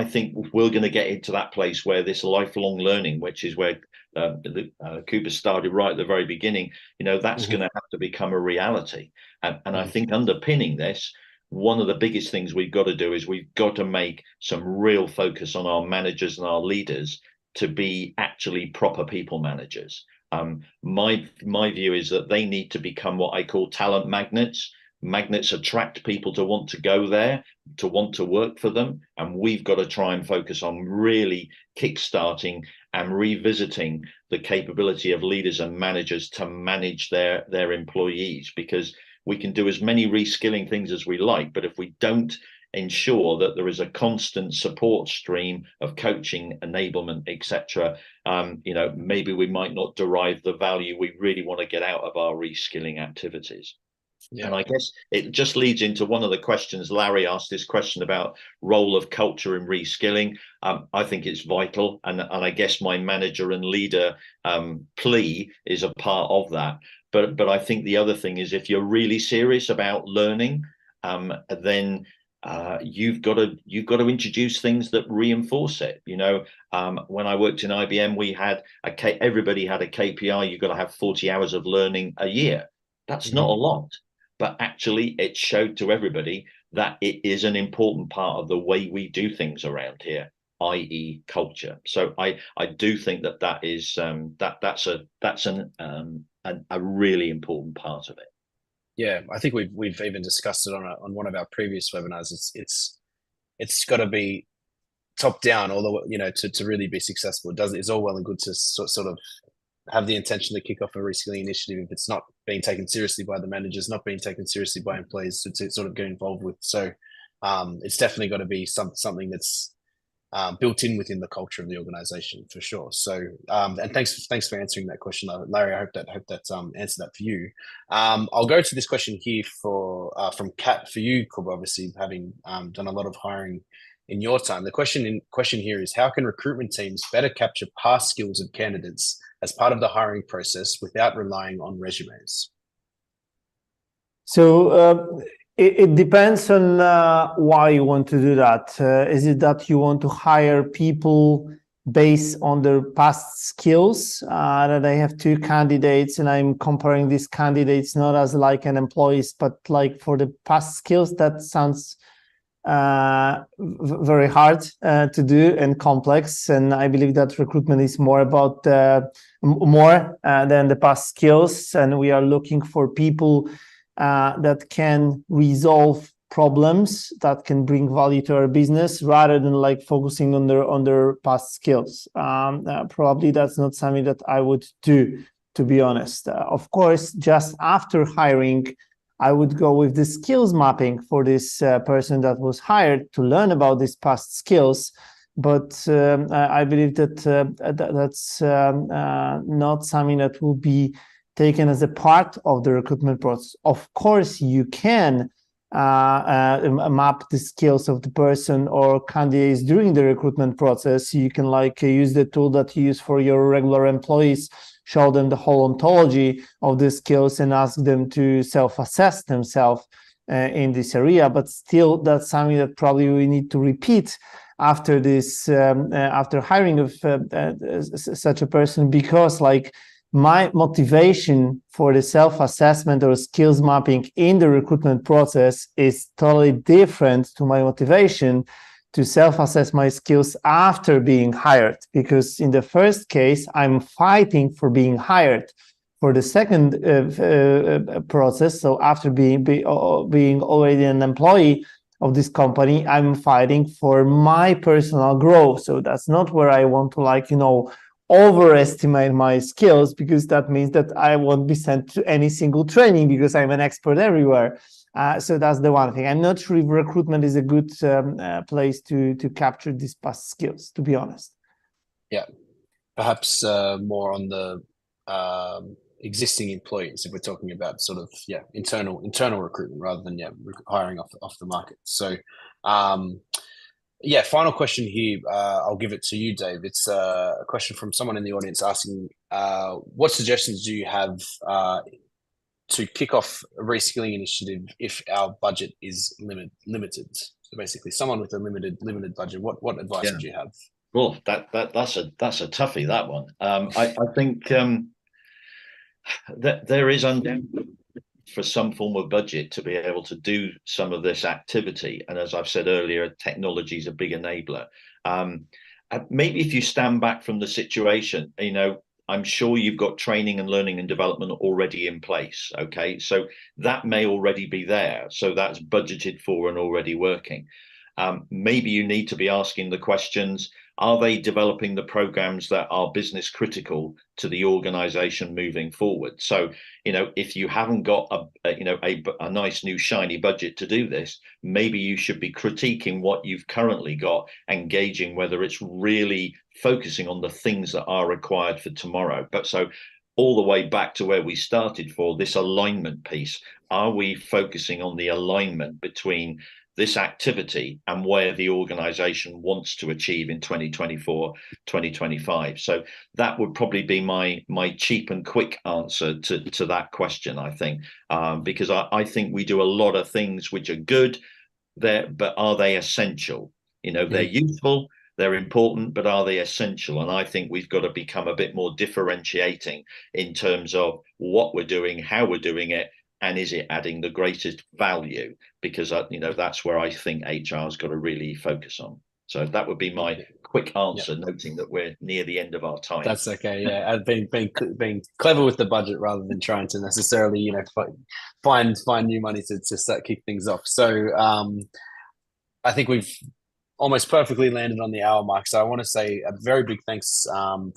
think we're going to get into that place where this lifelong learning, which is where Cooper started right at the very beginning, that's going to have to become a reality. And I think underpinning this, one of the biggest things we've got to do is we've got to make some real focus on our managers and our leaders to be actually proper people managers. My view is that they need to become what I call talent magnets. Magnets attract people to want to go there, to want to work for them. And we've got to try and focus on really kickstarting and revisiting the capability of leaders and managers to manage their employees, because we can do as many reskilling things as we like, but if we don't ensure that there is a constant support stream of coaching, enablement, etc., maybe we might not derive the value we really want to get out of our reskilling activities. Yeah. And I guess it just leads into one of the questions. Larry asked this question about role of culture in reskilling. I think it's vital, and I guess my manager and leader plea is a part of that. But I think the other thing is, if you're really serious about learning, then you've got to introduce things that reinforce it. When I worked in IBM, we had everybody had a KPI. You've got to have 40 hours of learning a year. That's not a lot. But actually, it showed to everybody that it is an important part of the way we do things around here, i.e., culture. So I do think that is that's a really important part of it. Yeah, I think we've even discussed it on one of our previous webinars. It's got to be top down, although to really be successful. It's all well and good to sort of have the intention to kick off a reskilling initiative if it's not being taken seriously by the managers, not being taken seriously by employees to sort of get involved with. So it's definitely got to be something that's built in within the culture of the organization for sure. So and thanks for answering that question, Larry. I hope that answered that for you. I'll go to this question here from Kat for you, Kuba, obviously having done a lot of hiring in your time. The question here is, how can recruitment teams better capture past skills of candidates as part of the hiring process without relying on resumes? So it depends on why you want to do that. Is it that you want to hire people based on their past skills? That I have two candidates and I'm comparing these candidates not as like an employees, but like for the past skills. That sounds very hard to do and complex, and I believe that recruitment is more about more than the past skills, and we are looking for people that can resolve problems, that can bring value to our business, rather than like focusing on their past skills. Probably that's not something that I would do, to be honest. Of course, just after hiring, I would go with the skills mapping for this person that was hired to learn about these past skills. But I believe that that's not something that will be taken as a part of the recruitment process. Of course, you can map the skills of the person or candidates during the recruitment process. You can like use the tool that you use for your regular employees, show them the whole ontology of the skills and ask them to self-assess themselves in this area. But still, that's something that probably we need to repeat after this, after hiring of such a person, because like my motivation for the self-assessment or skills mapping in the recruitment process is totally different to my motivation to self-assess my skills after being hired, because in the first case, I'm fighting for being hired. For the second process, so after being already an employee of this company, I'm fighting for my personal growth. So that's not where I want to overestimate my skills, because that means that I won't be sent to any single training because I'm an expert everywhere. So that's the one thing. I'm not sure if recruitment is a good place to capture these past skills, to be honest. Yeah, perhaps more on the existing employees, if we're talking about sort of internal recruitment rather than hiring off the market. So yeah, final question here. I'll give it to you, Dave. It's a question from someone in the audience asking, what suggestions do you have to kick off a reskilling initiative if our budget is limited? So basically, someone with a limited budget. What advice would you have? Well, that's a toughie, that one. I think that there is undoubtedly for some form of budget to be able to do some of this activity. And as I've said earlier, technology is a big enabler. Maybe if you stand back from the situation, I'm sure you've got training and learning and development already in place. Okay, so that may already be there. So that's budgeted for and already working. Maybe you need to be asking the questions, are they developing the programs that are business critical to the organization moving forward? So, if you haven't got a nice new shiny budget to do this, maybe you should be critiquing what you've currently got and gauging whether it's really focusing on the things that are required for tomorrow. But so all the way back to where we started for this alignment piece, are we focusing on the alignment between this activity and where the organization wants to achieve in 2024, 2025? So that would probably be my cheap and quick answer to that question, I think, because I think we do a lot of things which are good there, but are they essential? They're useful, they're important, but are they essential? And I think we've got to become a bit more differentiating in terms of what we're doing, how we're doing it, and is it adding the greatest value? Because that's where I think HR has got to really focus on. So that would be my quick answer, noting that we're near the end of our time. That's okay. Yeah, being clever with the budget rather than trying to necessarily find new money to start kick things off. So I think we've almost perfectly landed on the hour mark. So I want to say a very big thanks,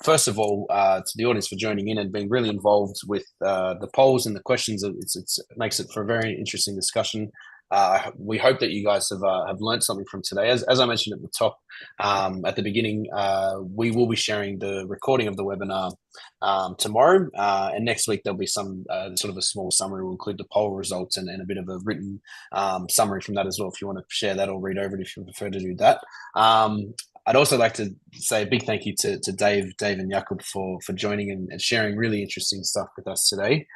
first of all, to the audience for joining in and being really involved with the polls and the questions. It makes it for a very interesting discussion. We hope that you guys have learned something from today. As I mentioned at the top, at the beginning, we will be sharing the recording of the webinar tomorrow, and next week there'll be some sort of a small summary. We'll include the poll results and a bit of a written summary from that as well, if you want to share that or read over it if you prefer to do that. I'd also like to say a big thank you to Dave and Jakub for joining and sharing really interesting stuff with us today.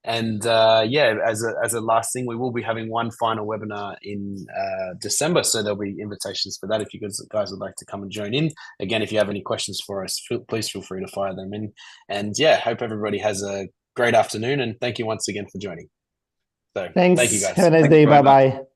And as a last thing, we will be having one final webinar in December, so there'll be invitations for that if you guys would like to come and join in. Again, if you have any questions for us, please feel free to fire them in. And hope everybody has a great afternoon, and thank you once again for joining. So thanks. Thank you guys. Have a nice day. Bye bye.